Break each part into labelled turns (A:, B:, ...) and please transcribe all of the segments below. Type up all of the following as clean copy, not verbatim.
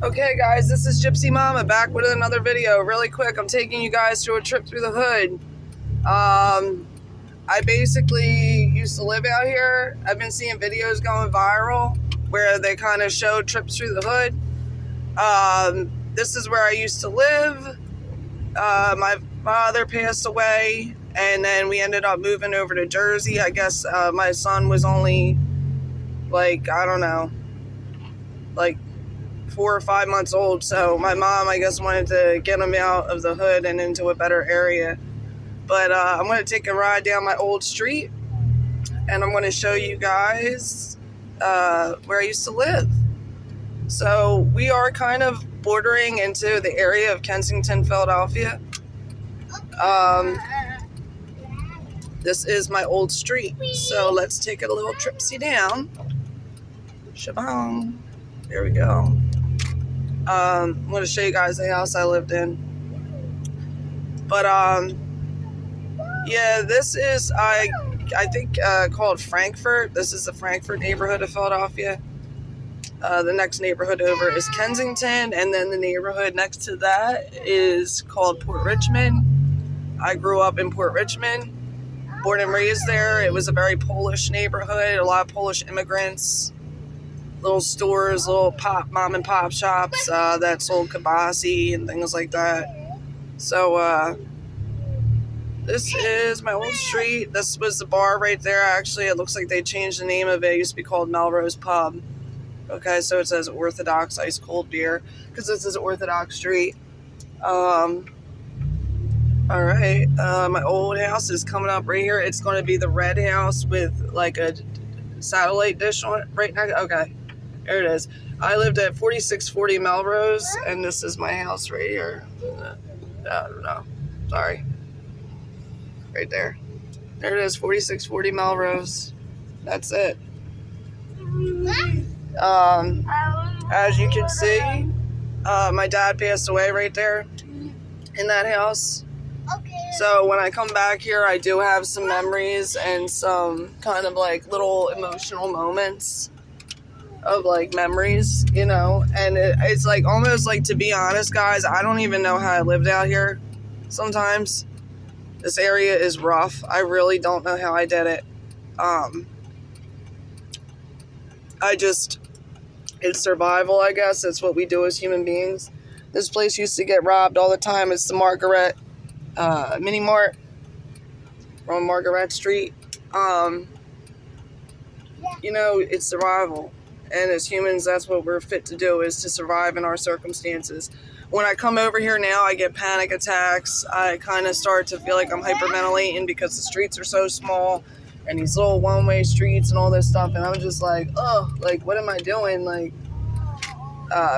A: Okay guys, this is Gypsy Mama back with another video. Really quick, I'm taking you guys to a trip through the hood. I basically used to live out here. I've been seeing videos going viral where they kind of show trips through the hood. This is where I used to live. My father passed away and then we ended up moving over to Jersey. I guess my son was only like, I don't know, like 4 or 5 months old, so my mom, I guess, wanted to get him out of the hood and into a better area. But I'm going to take a ride down my old street, and I'm going to show you guys where I used to live. So we are kind of bordering into the area of Kensington, Philadelphia. This is my old street, so let's take it a little tripsy down. Shabam. There we go. I'm going to show you guys the house I lived in. But, yeah, this is, I think, called Frankfurt. This is the Frankfurt neighborhood of Philadelphia. The next neighborhood over is Kensington, and then the neighborhood next to that is called Port Richmond. I grew up in Port Richmond, born and raised there. It was a very Polish neighborhood, a lot of Polish immigrants. Little stores, little mom and pop shops that sold kibasi and things like that. So this is my old street. This was the bar right there. Actually, it looks like they changed the name of it. It used to be called Melrose Pub. Okay, so it says Orthodox Ice Cold Beer because this is Orthodox Street. All right, my old house is coming up right here. It's going to be the red house with like a satellite dish on it right now. Okay. There it is. I lived at 4640 Melrose, and this is my house right here. I don't know. Sorry. Right there. There it is, 4640 Melrose. That's it. As you can see, my dad passed away right there in that house. So when I come back here, I do have some memories and some kind of like little emotional moments of like memories, you know, and it's like almost like, to be honest guys, I don't even know how I lived out here sometimes. This area is rough. I really don't know how I did it. It's survival, I guess. That's what we do as human beings. This place used to get robbed all the time. It's the Margaret Mini Mart on Margaret Street. You know, it's survival. And as humans, that's what we're fit to do, is to survive in our circumstances. When I come over here now, I get panic attacks. I kind of start to feel like I'm hyperventilating because the streets are so small and these little one-way streets and all this stuff. And I'm just like, oh, like, what am I doing? Like,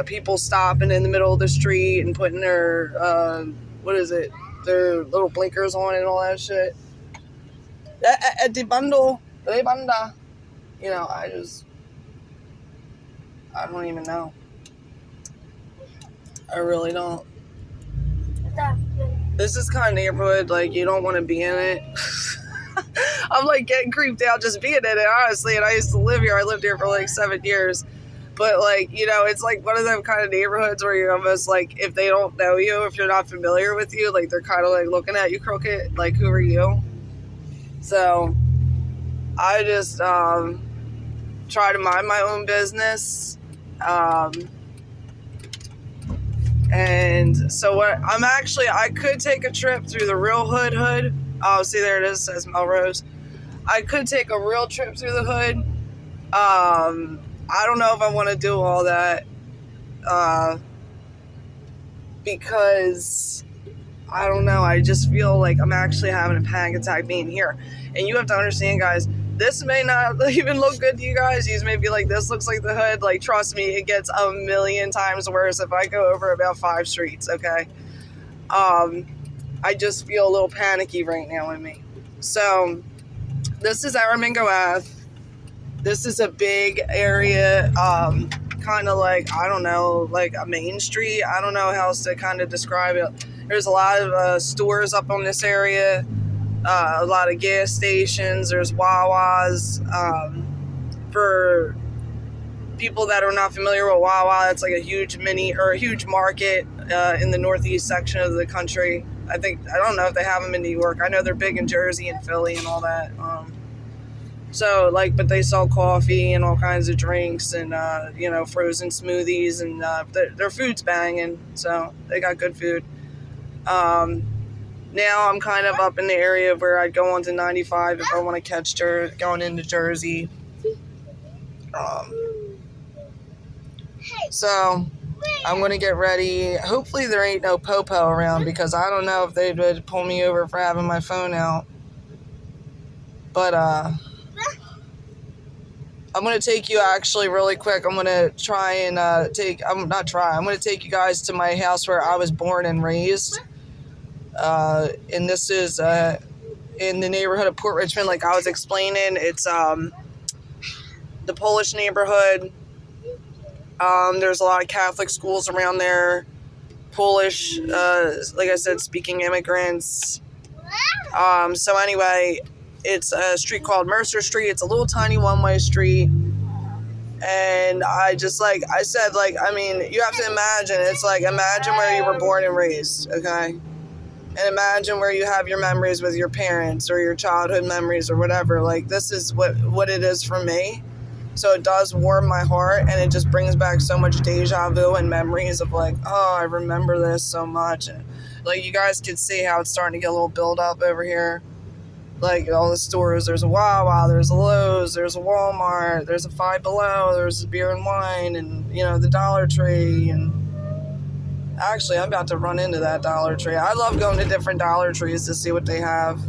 A: people stopping in the middle of the street and putting their, their little blinkers on and all that shit. The bundle, the banda. You know, I don't even know. I really don't. This is kind of neighborhood, like, you don't want to be in it. I'm like getting creeped out just being in it, honestly. And I used to live here. I lived here for like 7 years. But like, you know, it's like one of them kind of neighborhoods where you're almost like, if they don't know you, if you're not familiar with you, like they're kind of like looking at you crooked, like, who are you? So I just try to mind my own business. And so what I could take a trip through the real hood. Oh, see, there it is, it says Melrose. I could take a real trip through the hood. I don't know if I want to do all that, because I don't know, I just feel like I'm actually having a panic attack being here. And you have to understand, guys, this may not even look good to you guys. You may be like, this looks like the hood. Like, trust me, it gets a million times worse if I go over about 5 streets, okay? I just feel a little panicky right now in me. So, this is Aramingo Ave. This is a big area, kind of like, I don't know, like a main street. I don't know how else to kind of describe it. There's a lot of stores up on this area. A lot of gas stations. There's Wawas. For people that are not familiar with Wawa, it's like a huge a huge market in the northeast section of the country. I don't know if they have them in New York. I know they're big in Jersey and Philly and all that. But they sell coffee and all kinds of drinks and, frozen smoothies, and their food's banging. So they got good food. Now I'm kind of up in the area where I'd go onto 95 if I want to catch going into Jersey. So I'm going to get ready. Hopefully there ain't no popo around, because I don't know if they would pull me over for having my phone out. But I'm going to take you actually really quick. I'm going to try and I'm going to take you guys to my house where I was born and raised. And this is in the neighborhood of Port Richmond, like I was explaining. It's the Polish neighborhood. There's a lot of Catholic schools around there. Polish, like I said, speaking immigrants. So anyway, it's a street called Mercer Street. It's a little tiny one-way street. And I just, like I said, you have to imagine. It's like, imagine where you were born and raised, okay? And imagine where you have your memories with your parents or your childhood memories or whatever. Like, this is what it is for me. So it does warm my heart, and it just brings back so much deja vu and memories of like, oh, I remember this so much. And, like, you guys can see how it's starting to get a little build up over here. Like, all the stores, there's a Wawa, there's a Lowe's, there's a Walmart, there's a Five Below, there's a Beer and Wine, and, the Dollar Tree. And actually, I'm about to run into that Dollar Tree. I love going to different Dollar Trees to see what they have.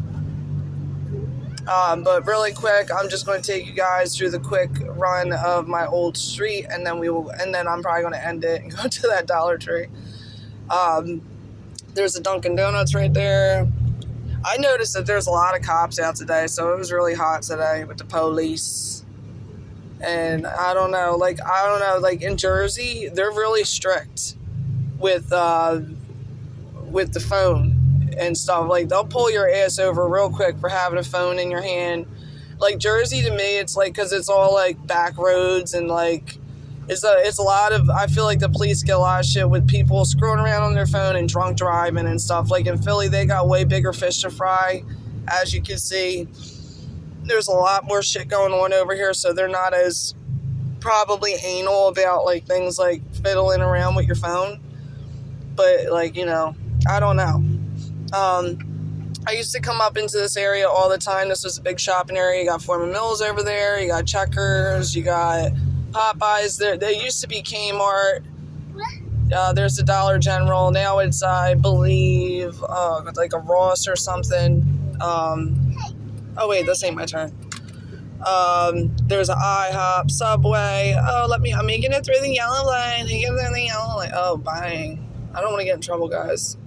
A: But really quick, I'm just going to take you guys through the quick run of my old street, and then I'm probably going to end it and go to that Dollar Tree. There's a Dunkin' Donuts right there. I noticed that there's a lot of cops out today, so it was really hot today with the police. And I don't know, like in Jersey, they're really strict with the phone and stuff. Like, they'll pull your ass over real quick for having a phone in your hand. Like, Jersey, to me, it's like, because it's all like back roads, and like it's a lot of, I feel like the police get a lot of shit with people screwing around on their phone and drunk driving and stuff. Like, in Philly, they got way bigger fish to fry, as you can see. There's a lot more shit going on over here, so they're not as probably anal about like things like fiddling around with your phone. But like, I don't know. I used to come up into this area all the time. This was a big shopping area. You got Foreman Mills over there. You got Checkers. You got Popeyes. There used to be Kmart. There's a Dollar General. Now it's, I believe, like a Ross or something. Oh, wait, this ain't my turn. There's an IHOP, Subway. Oh, I'm making it through the yellow line. Oh, bang. I don't want to get in trouble, guys.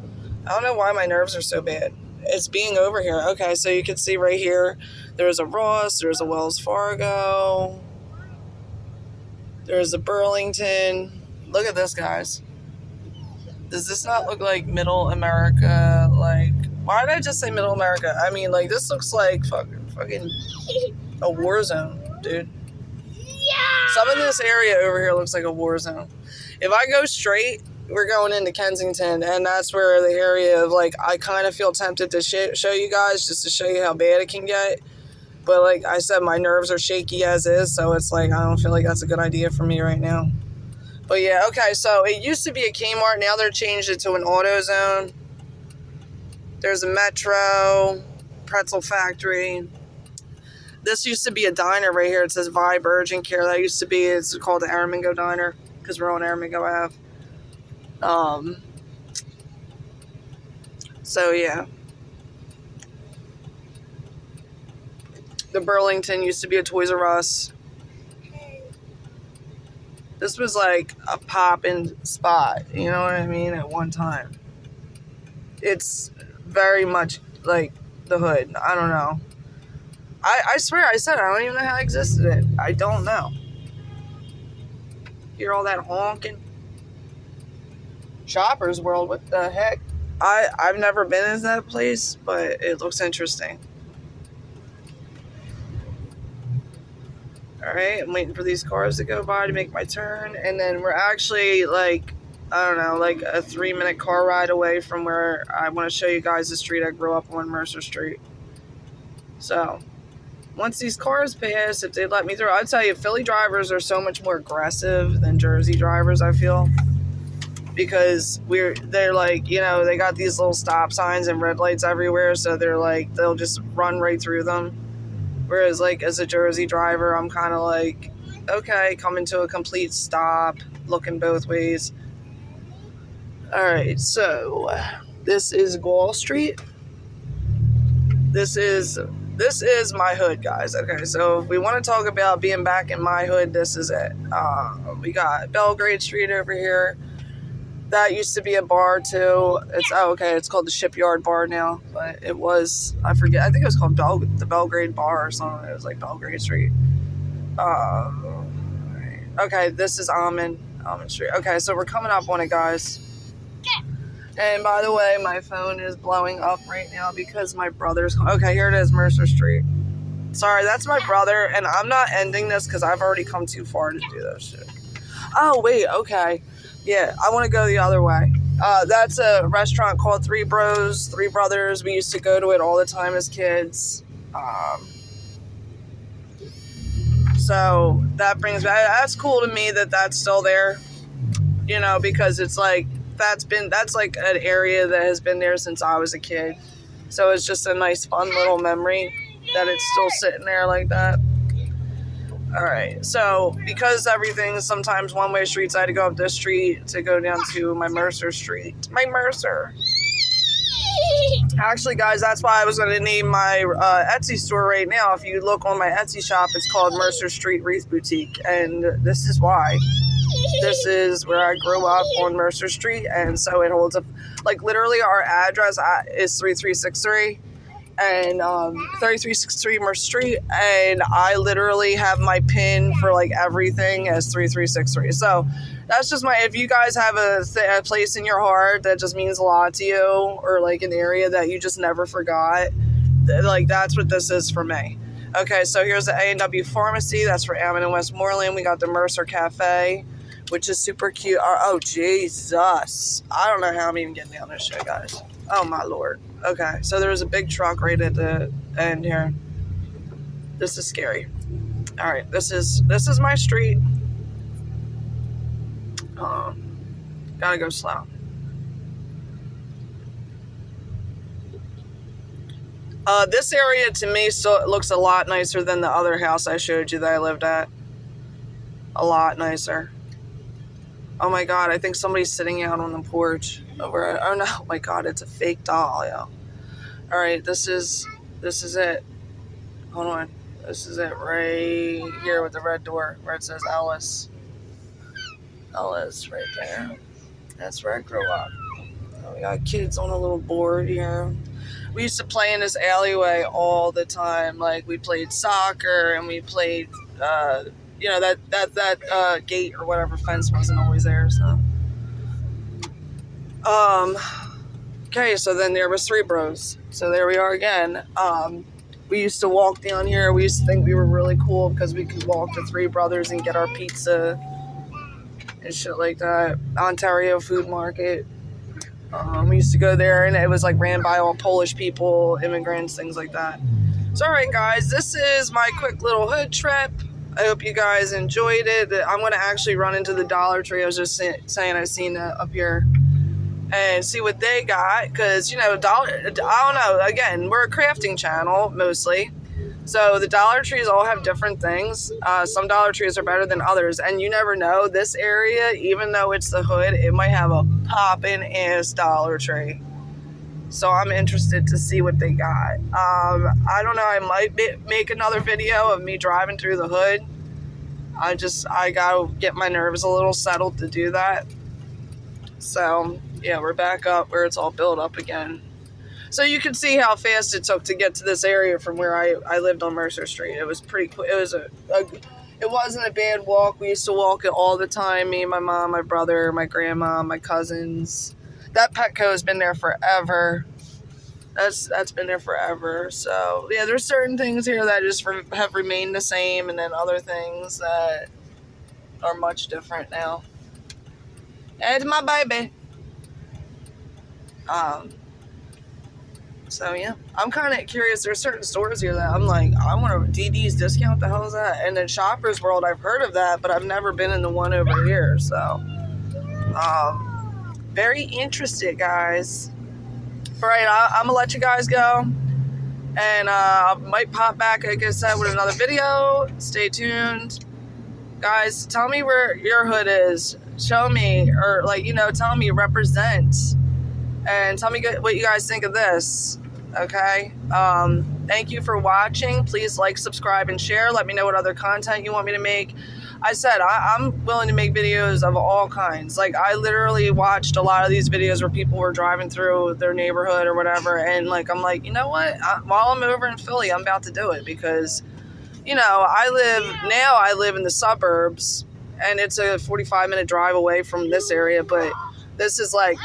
A: I don't know why my nerves are so bad. It's being over here. Okay, so you can see right here, there's a Ross, there's a Wells Fargo, there's a Burlington. Look at this, guys. Does this not look like Middle America? Like, why did I just say Middle America? I mean, like, this looks like fucking a war zone, dude. Yeah. Some of this area over here looks like a war zone. If I go straight, we're going into Kensington, and that's where the area of, like, I kind of feel tempted to show you guys, just to show you how bad it can get. But like I said, my nerves are shaky as is, so it's like, I don't feel like that's a good idea for me right now. But yeah, okay, so it used to be a Kmart. Now they're changed it to an AutoZone. There's a Metro, Pretzel Factory. This used to be a diner right here. It says Vibe Urgent Care. That used to be, it's called the Aramingo Diner, because we're on Aramingo Ave. So yeah. The Burlington used to be a Toys R Us. This was like a poppin' spot, you know what I mean, at one time. It's very much like the hood. I don't know. I swear I said I don't even know how it existed. I don't know. Hear all that honking? Shoppers World, what the heck? I've never been in that place, but it looks interesting. Alright, I'm waiting for these cars to go by to make my turn. And then we're actually like, I don't know, like a 3-minute car ride away from where I want to show you guys the street I grew up on, Mercer Street. So, once these cars pass, if they let me through, I'll tell you, Philly drivers are so much more aggressive than Jersey drivers, I feel. Because they're like, you know, they got these little stop signs and red lights everywhere, so they're like, they'll just run right through them. Whereas, like, as a Jersey driver, I'm kind of like, okay, coming to a complete stop, looking both ways. Alright, so this is Gall Street. This is my hood, guys. Okay, so if we want to talk about being back in my hood, this is it. We got Belgrade Street over here. That used to be a bar too. It's called the Shipyard Bar now, but it was, I forget, I think it was called the Belgrade Bar or something. It was like Belgrade Street. Okay, this is Almond Street. Okay, so we're coming up on it, guys. And by the way, my phone is blowing up right now because my brother's, okay, here it is, Mercer Street. Sorry, that's my brother, and I'm not ending this because I've already come too far to do that shit. Oh, wait, okay. Yeah, I want to go the other way. That's a restaurant called Three Brothers. We used to go to it all the time as kids. So that brings back, that's cool to me that that's still there, you know, because it's like, that's like an area that has been there since I was a kid. So it's just a nice, fun little memory that it's still sitting there like that. Alright, so because everything's sometimes one-way streets, I had to go up this street to go down to my Mercer Street. My Mercer. Actually, guys, that's why I was going to name my Etsy store right now. If you look on my Etsy shop, it's called Mercer Street Wreath Boutique, and this is why. This is where I grew up on Mercer Street, and so it holds up, like, literally our address is 3363. And 3363 Mercer Street, and I literally have my pin for like everything as 3363. So that's just if you guys have a place in your heart that just means a lot to you, or like an area that you just never forgot, like that's what this is for me. Okay, so here's the A&W Pharmacy. That's for Ammon and Westmoreland. We got the Mercer Cafe, which is super cute. Oh, Jesus. I don't know how I'm even getting down this shit, guys. Oh, my Lord. Okay, so there was a big truck right at the end here. This is scary. All right, this is my street. Gotta go slow. This area to me still looks a lot nicer than the other house I showed you that I lived at. A lot nicer. Oh my God, I think somebody's sitting out on the porch. Oh no, oh my God, it's a fake doll, yo. All right, this is it. Hold on. This is it right here with the red door where it says Ellis. Ellis right there. That's where I grew up. We got kids on a little board here. We used to play in this alleyway all the time. Like, we played soccer and we played, you know, that gate or whatever fence wasn't always there, so. Okay, so then there was Three Bros. So there we are again. We used to walk down here. We used to think we were really cool because we could walk to Three Brothers and get our pizza and shit like that. Ontario Food Market. We used to go there, and it was like ran by all Polish people, immigrants, things like that. So, all right, guys, this is my quick little hood trip. I hope you guys enjoyed it. I'm going to actually run into the Dollar Tree. I was just saying I seen that up here. And see what they got, because, you know, I don't know, again, we're a crafting channel, mostly, so the Dollar Trees all have different things. Some Dollar Trees are better than others, and you never know, this area, even though it's the hood, it might have a poppin' ass Dollar Tree, so I'm interested to see what they got. I don't know, I might make another video of me driving through the hood. I gotta get my nerves a little settled to do that. So yeah, we're back up where it's all built up again. So you can see how fast it took to get to this area from where I lived on Mercer Street. It was pretty quick. It wasn't a bad walk. We used to walk it all the time. Me, my mom, my brother, my grandma, my cousins. That Petco has been there forever. That's been there forever. So yeah, there's certain things here that just have remained the same, and then other things that are much different now. It's my baby. So yeah, I'm kind of curious. There's certain stores here that I'm like, I want a DD's discount. The hell is that? And then Shoppers World, I've heard of that, but I've never been in the one over here. So, very interested, guys. All right, I'm gonna let you guys go, and I might pop back, like I said, with another video. Stay tuned, guys. Tell me where your hood is. Show me, or tell me represent. And tell me what you guys think of this, okay? Thank you for watching. Please like, subscribe, and share. Let me know what other content you want me to make. I said, I'm willing to make videos of all kinds. Like, I literally watched a lot of these videos where people were driving through their neighborhood or whatever, and, I'm like, you know what? While I'm over in Philly, I'm about to do it because, I live in the suburbs, and it's a 45-minute drive away from this area, but this is, like,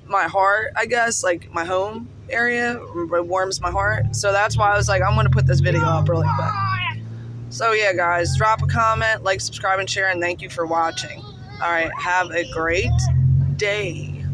A: my heart, I guess, like my home area. It warms my heart. So that's why I was like, I'm going to put this video up really quick. So yeah, guys, drop a comment, like, subscribe, and share, and thank you for watching. All right, have a great day.